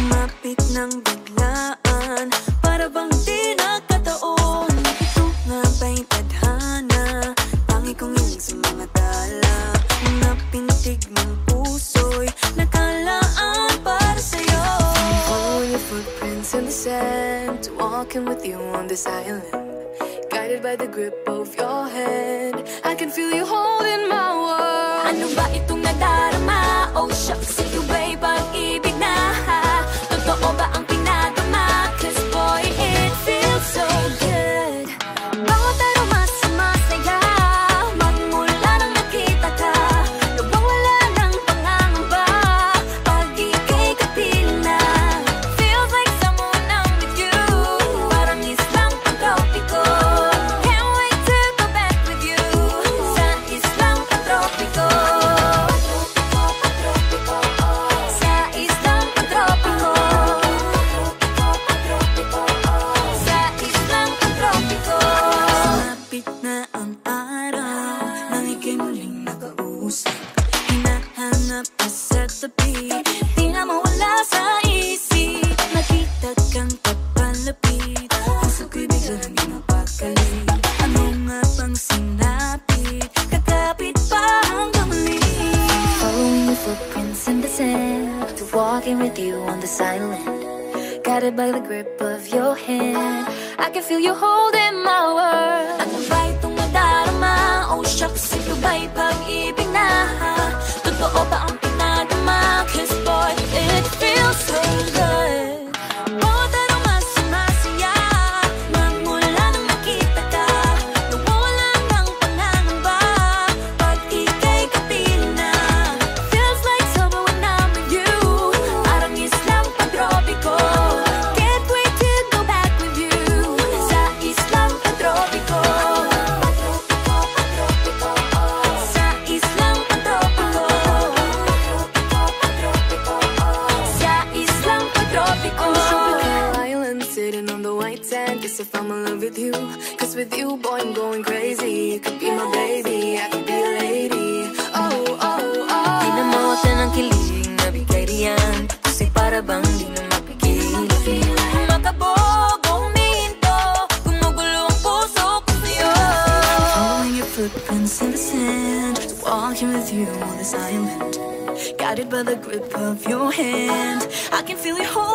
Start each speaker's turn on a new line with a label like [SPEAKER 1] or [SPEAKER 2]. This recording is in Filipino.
[SPEAKER 1] Lumapit ng biglaan, para bang di nagkataon. Ito nga ba'y tadhana, tangi kong hiling sa mga tala. Napintig ng puso'y nakalaan para sa'yo.
[SPEAKER 2] Following your footprints in the sand, walking with you on this island, guided by the grip of your hand. I can feel you holding my world.
[SPEAKER 1] Ano ba itong nadarama? Oh shucks, ito ba'y pag-ibig na? Totoo ba ang pinagama? Cause boy, it feels so good. Bawat araw mas masaya, magmula nang nakita ka. Nawawala ng pangangamba, pag ika'y kapiling na. Feels like someone I'm with you, parang islang pantropiko. Can't wait to go back with you, sa islang pantropiko. Sa islang pantropiko. Sa islang pantropiko. Sumapit na ang araw, nang ika'y muling nakausap. Hinahanap ka sa tabi, di na mawala sa isip. Nakita kang papalapit, puso ko'y bigla naging mapakali. Ano nga bang sinapit, kakapit pa hanggang muli.
[SPEAKER 2] Following your footprints in the sand, to walking with you on this island, guided by the grip of your hand. I can feel you holding my world.
[SPEAKER 1] Ano ba itong nadarama? Oh shucks, ito ba'y pag-ibig na? Totoo ba ang pinagama? Cause boy, it feels so good. Bawat araw mas masaya, magmula nang nakita ka. Nawawala ng pangangamba, pag ika'y kapiling na. Feels like summer when I'm with you, parang islang pantropiko. Can't wait to go back with you, sa islang pantropiko. Sa islang pantropiko. Sa islang pantropiko.
[SPEAKER 2] Island sitting on the white sand, guess if I'm in love with you, cause with you, boy, I'm going crazy. You could be my baby, I could be a lady. Oh, oh, oh.
[SPEAKER 1] Di na mawala ng kilig na bigay riyan, kasi para bang di na mapigil. Makabog o huminto, gumugulo ang puso ko sa'yo. Following your footprints in the sand, walking with you on this island, guided by the grip of your hand. I can feel you hold